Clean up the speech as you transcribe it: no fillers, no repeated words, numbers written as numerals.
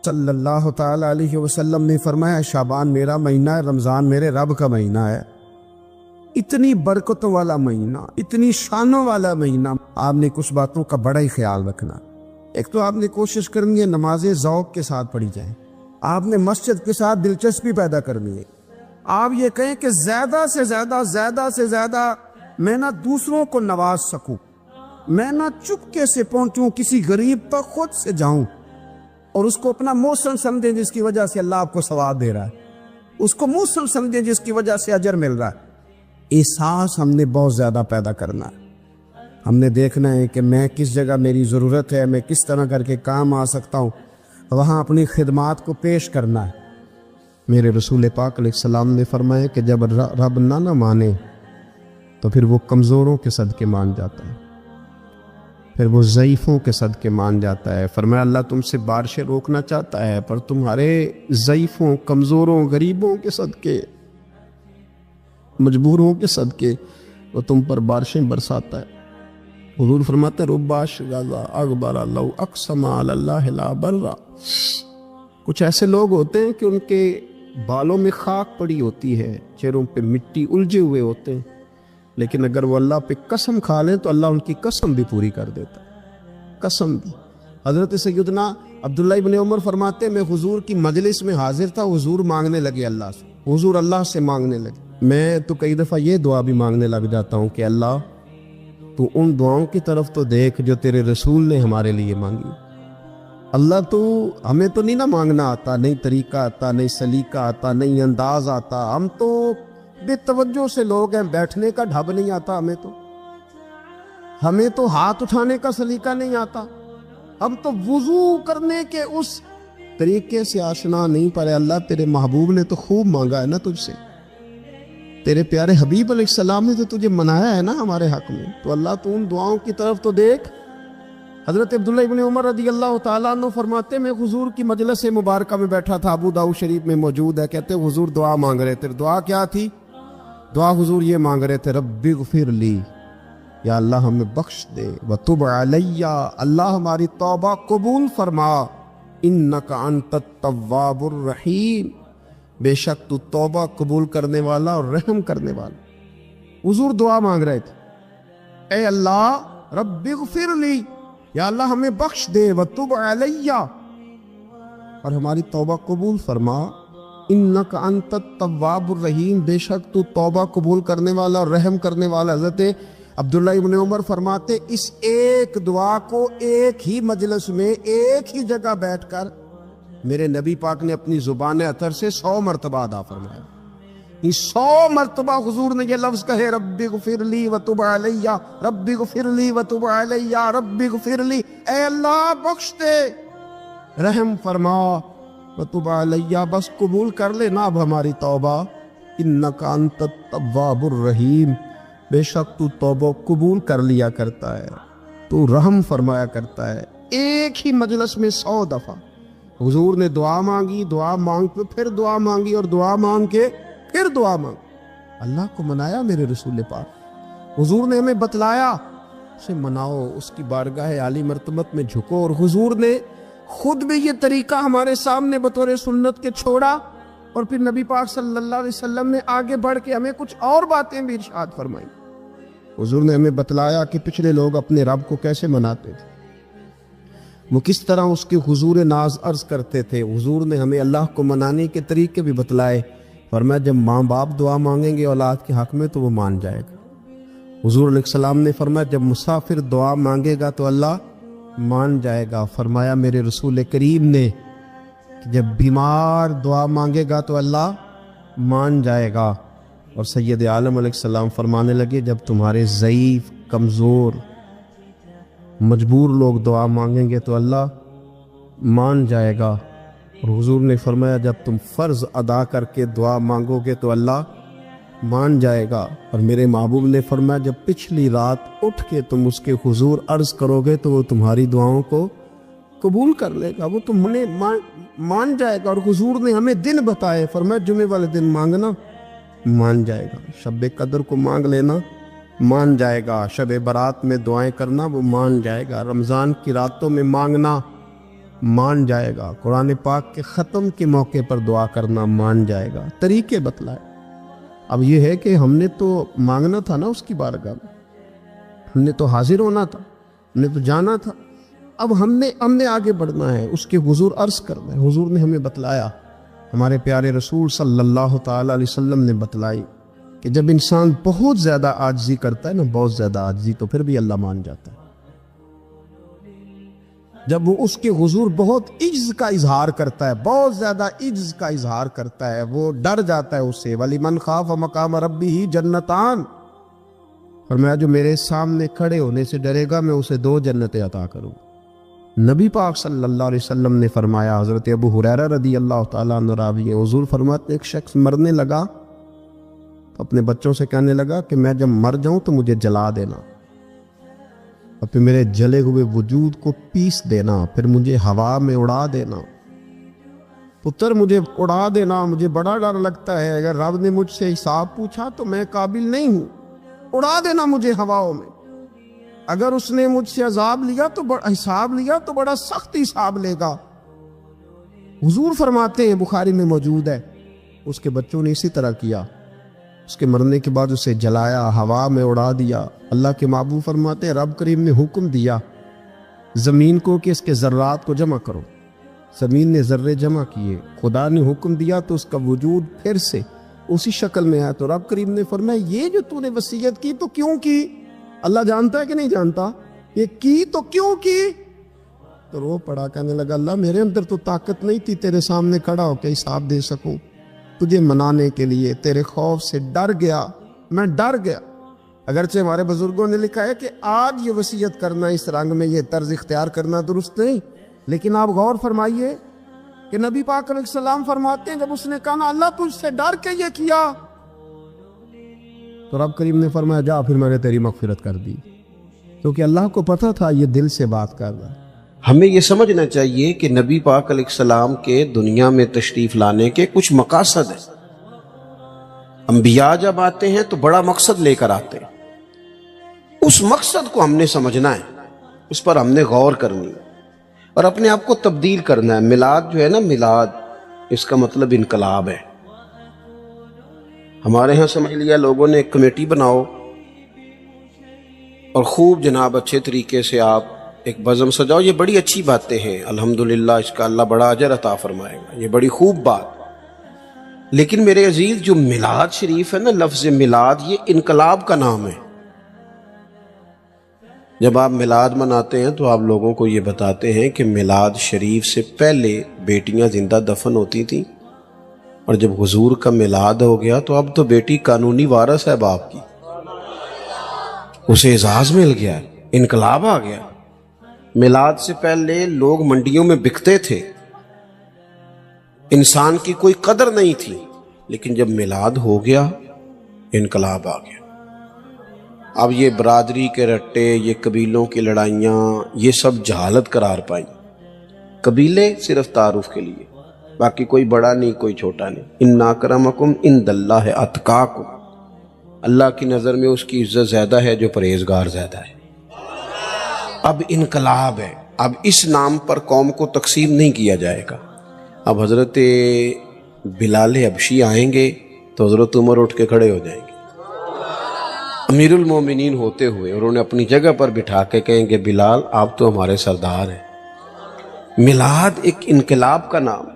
صلی اللہ تعالی علیہ وسلم نے فرمایا شعبان میرا مہینہ ہے، رمضان میرے رب کا مہینہ ہے۔ اتنی برکتوں والا مہینہ، اتنی شانوں والا مہینہ، آپ نے کچھ باتوں کا بڑا ہی خیال رکھنا۔ ایک تو آپ نے کوشش کرنی ہے نمازیں ذوق کے ساتھ پڑھی جائیں، آپ نے مسجد کے ساتھ دلچسپی پیدا کرنی ہے۔ آپ یہ کہیں کہ زیادہ سے زیادہ میں نہ دوسروں کو نواز سکوں، میں نہ چپکے سے پہنچوں کسی غریب تک، خود سے جاؤں اور اس کو اپنا موسم سمجھیں جس کی وجہ سے اللہ آپ کو ثواب دے رہا ہے، اس کو موسم سمجھیں جس کی وجہ سے اجر مل رہا ہے۔ احساس ہم نے بہت زیادہ پیدا کرنا ہے۔ ہم نے دیکھنا ہے کہ میں کس جگہ میری ضرورت ہے، میں کس طرح کر کے کام آ سکتا ہوں، وہاں اپنی خدمات کو پیش کرنا ہے۔ میرے رسول پاک علیہ السلام نے فرمایا کہ جب رب نہ مانے تو پھر وہ کمزوروں کے صدقے مان جاتا ہے، پھر وہ ضعیفوں کے صدقے مان جاتا ہے۔ فرمایا اللہ تم سے بارشیں روکنا چاہتا ہے، پر تمہارے ضعیفوں، کمزوروں، غریبوں کے صدقے، مجبوروں کے صدقے وہ تم پر بارشیں برساتا ہے۔ حضور فرماتے ہیں رب اشغاظ اغبر لو اقسم علی اللہ لا برا۔ کچھ ایسے لوگ ہوتے ہیں کہ ان کے بالوں میں خاک پڑی ہوتی ہے، چہروں پہ مٹی الجھے ہوئے ہوتے ہیں، لیکن اگر وہ اللہ پہ قسم کھا لیں تو اللہ ان کی قسم بھی پوری کر دیتا ہے، قسم بھی۔ حضرت سیدنا عبداللہ ابن عمر فرماتے ہیں میں حضور کی مجلس میں حاضر تھا، حضور مانگنے لگے اللہ سے، حضور اللہ سے مانگنے لگے۔ میں تو کئی دفعہ یہ دعا بھی مانگنے لگ جاتا ہوں کہ اللہ تو ان دعاؤں کی طرف تو دیکھ جو تیرے رسول نے ہمارے لیے مانگی۔ اللہ تو ہمیں تو نہیں نہ مانگنا آتا، نہیں طریقہ آتا، نہیں سلیقہ آتا، نہیں انداز آتا، ہم تو بے توجہ سے لوگ ہیں، بیٹھنے کا ڈھب نہیں آتا ہمیں تو ہاتھ اٹھانے کا سلیقہ نہیں آتا، ہم تو وضو کرنے کے اس طریقے سے آشنا نہیں۔ پر اللہ تیرے محبوب نے تو خوب مانگا ہے نا تجھ سے، تیرے پیارے حبیب علیہ السلام نے تو تجھے منایا ہے نا ہمارے حق میں، تو اللہ تو ان دعاؤں کی طرف تو دیکھ۔ حضرت عبداللہ ابن عمر رضی اللہ تعالیٰ عنہ فرماتے میں حضور کی مجلس مبارکہ میں بیٹھا تھا، ابو داؤد شریف میں موجود ہے، کہتے حضور دعا مانگ رہے تھے۔ دعا کیا تھی؟ دعا حضور یہ مانگ رہے تھے رب اغفر لی، یا اللہ ہمیں بخش دے، وتب علی، اللہ ہماری توبہ قبول فرما، انک انت التواب الرحیم، بے شک تو توبہ قبول کرنے والا اور رحم کرنے والا۔ حضور دعا مانگ رہے تھے اے اللہ رب اغفر لی، یا اللہ ہمیں بخش دے، وتب علی، اور ہماری توبہ قبول فرما، انک انت التواب الرحیم، بے شک تو توبہ قبول کرنے والا اور رحم کرنے والا۔ حضرت عبداللہ ابن عمر فرماتے اس ایک دعا کو ایک ہی مجلس میں ایک ہی جگہ بیٹھ کر میرے نبی پاک نے اپنی زبان اطہر سے 100 مرتبہ ادا فرمایا۔ 100 مرتبہ حضور نے یہ لفظ کہے رب اغفر لی وتب علی، رب اغفر لی وتب علی، رب اغفر لی، اے اللہ بخش دے، رحم فرما، وتب علی، بس قبول کر لے نا اب ہماری توبہ، انک انت التواب الرحیم، بے شک تو توبہ قبول کر لیا کرتا ہے، تو رحم فرمایا کرتا ہے۔ ایک ہی مجلس میں 100 دفعہ حضور نے دعا مانگی، دعا مانگ کے پھر دعا مانگی، اور دعا مانگ کے پھر دعا مانگ۔ اللہ کو منایا میرے رسول پاک، حضور نے ہمیں بتلایا اسے مناؤ، اس کی بارگاہ عالی مرتبت میں جھکو، اور حضور نے خود بھی یہ طریقہ ہمارے سامنے بطور سنت کے چھوڑا، اور پھر نبی پاک صلی اللہ علیہ وسلم نے آگے بڑھ کے ہمیں کچھ اور باتیں بھی ارشاد فرمائی۔ حضور نے ہمیں بتلایا کہ پچھلے لوگ اپنے رب کو کیسے مناتے تھے، وہ کس طرح اس کے حضور ناز عرض کرتے تھے۔ حضور نے ہمیں اللہ کو منانے کے طریقے بھی بتلائے، فرمایا جب ماں باپ دعا مانگیں گے اولاد کے حق میں تو وہ مان جائے گا۔ حضور علیہ السلام نے فرمایا جب مسافر دعا مانگے گا تو اللہ مان جائے گا۔ فرمایا میرے رسول کریم نے کہ جب بیمار دعا مانگے گا تو اللہ مان جائے گا۔ اور سید عالم علیہ السلام فرمانے لگے جب تمہارے ضعیف، کمزور، مجبور لوگ دعا مانگیں گے تو اللہ مان جائے گا۔ اور حضور نے فرمایا جب تم فرض ادا کر کے دعا مانگو گے تو اللہ مان جائے گا۔ اور میرے محبوب نے فرمایا جب پچھلی رات اٹھ کے تم اس کے حضور عرض کرو گے تو وہ تمہاری دعاؤں کو قبول کر لے گا، وہ تم نے مان جائے گا۔ اور حضور نے ہمیں دن بتائے، فرمایا جمعے والے دن مانگنا مان جائے گا، شب قدر کو مانگ لینا مان جائے گا، شب برات میں دعائیں کرنا وہ مان جائے گا، رمضان کی راتوں میں مانگنا مان جائے گا، قرآن پاک کے ختم کے موقع پر دعا کرنا مان جائے گا، طریقے بتلائے۔ اب یہ ہے کہ ہم نے تو مانگنا تھا نا اس کی بارگاہ میں، ہم نے تو حاضر ہونا تھا، ہم نے تو جانا تھا۔ اب ہم نے آگے بڑھنا ہے، اس کے حضور عرض کرنا ہے۔ حضور نے ہمیں بتلایا، ہمارے پیارے رسول صلی اللہ تعالی علیہ وسلم نے بتلائی کہ جب انسان بہت زیادہ عاجزی کرتا ہے نا، بہت زیادہ عاجزی، تو پھر بھی اللہ مان جاتا ہے۔ جب وہ اس کے حضور بہت عجز کا اظہار کرتا ہے، بہت زیادہ عجز کا اظہار کرتا ہے، وہ ڈر جاتا ہے اس سے۔ وَلِمَنْ خَافَ مَقَامَ رَبِّهِ جَنَّتَانِ، فرمایا جو میرے سامنے کھڑے ہونے سے ڈرے گا میں اسے 2 جنتیں عطا کروں۔ نبی پاک صلی اللہ علیہ وسلم نے فرمایا، حضرت ابو ہریرہ رضی اللہ تعالیٰ عنہ راوی ہیں، حضور فرماتے ایک شخص مرنے لگا تو اپنے بچوں سے کہنے لگا کہ میں جب مر جاؤں تو مجھے جلا دینا، اور پھر میرے جلے ہوئے وجود کو پیس دینا، پھر مجھے ہوا میں اڑا دینا۔ پتر مجھے اڑا دینا، مجھے بڑا ڈر لگتا ہے، اگر رب نے مجھ سے حساب پوچھا تو میں قابل نہیں ہوں، اڑا دینا مجھے ہواؤں میں۔ اگر اس نے مجھ سے عذاب لیا تو حساب لیا تو بڑا سخت حساب لے گا۔ حضور فرماتے ہیں، بخاری میں موجود ہے، اس کے بچوں نے اسی طرح کیا، اس کے مرنے کے بعد اسے جلایا، ہوا میں اڑا دیا۔ اللہ کے محبوب فرماتے ہیں رب کریم نے حکم دیا زمین کو کہ اس کے ذرات کو جمع کرو، زمین نے ذرے جمع کیے، خدا نے حکم دیا تو اس کا وجود پھر سے اسی شکل میں آیا۔ تو رب کریم نے فرمایا یہ جو تو نے وصیت کی تو کیوں کی؟ اللہ جانتا ہے کہ نہیں جانتا؟ یہ کی تو کیوں کی؟ تو رو پڑا، کہنے لگا اللہ میرے اندر تو طاقت نہیں تھی تیرے سامنے کھڑا ہو کے حساب دے سکوں، تجھے منانے کے لیے تیرے خوف سے ڈر گیا، میں ڈر گیا۔ اگرچہ ہمارے بزرگوں نے لکھا ہے کہ آج یہ وصیت کرنا، اس رنگ میں یہ طرز اختیار کرنا درست نہیں، لیکن آپ غور فرمائیے کہ نبی پاک علیہ السلام فرماتے ہیں جب اس نے کہا نا اللہ تجھ سے ڈر کے یہ کیا، تو رب کریم نے فرمایا جا پھر میں نے تیری مغفرت کر دی، کیونکہ اللہ کو پتہ تھا یہ دل سے بات کر رہا ہے۔ ہمیں یہ سمجھنا چاہیے کہ نبی پاک علیہ السلام کے دنیا میں تشریف لانے کے کچھ مقاصد ہیں۔ انبیاء جب آتے ہیں تو بڑا مقصد لے کر آتے ہیں، اس مقصد کو ہم نے سمجھنا ہے، اس پر ہم نے غور کرنی ہے اور اپنے آپ کو تبدیل کرنا ہے۔ میلاد جو ہے نا، میلاد اس کا مطلب انقلاب ہے۔ ہمارے ہاں سمجھ لیا لوگوں نے ایک کمیٹی بناؤ اور خوب جناب اچھے طریقے سے آپ ایک بزم سجاؤ، یہ بڑی اچھی باتیں ہیں، الحمدللہ اس کا اللہ بڑا اجر عطا فرمائے گا، یہ بڑی خوب بات۔ لیکن میرے عزیز جو میلاد شریف ہے نا، لفظ میلاد یہ انقلاب کا نام ہے۔ جب آپ میلاد مناتے ہیں تو آپ لوگوں کو یہ بتاتے ہیں کہ میلاد شریف سے پہلے بیٹیاں زندہ دفن ہوتی تھیں، اور جب حضور کا میلاد ہو گیا تو اب تو بیٹی قانونی وارث ہے باپ کی، اسے اعزاز مل گیا، انقلاب آ گیا۔ میلاد سے پہلے لوگ منڈیوں میں بکتے تھے، انسان کی کوئی قدر نہیں تھی، لیکن جب میلاد ہو گیا انقلاب آ گیا۔ اب یہ برادری کے رٹے، یہ قبیلوں کی لڑائیاں، یہ سب جہالت قرار پائیں۔ قبیلے صرف تعارف کے لیے، باقی کوئی بڑا نہیں کوئی چھوٹا نہیں۔ ان اکرمکم عند اللہ اتقاکم، اللہ کی نظر میں اس کی عزت زیادہ ہے جو پرہیزگار زیادہ ہے۔ اب انقلاب ہے، اب اس نام پر قوم کو تقسیم نہیں کیا جائے گا۔ اب حضرت بلال حبشی آئیں گے تو حضرت عمر اٹھ کے کھڑے ہو جائیں گے، امیر المومنین ہوتے ہوئے، اور انہیں اپنی جگہ پر بٹھا کے کہیں گے بلال آپ تو ہمارے سردار ہیں۔ میلاد ایک انقلاب کا نام ہے۔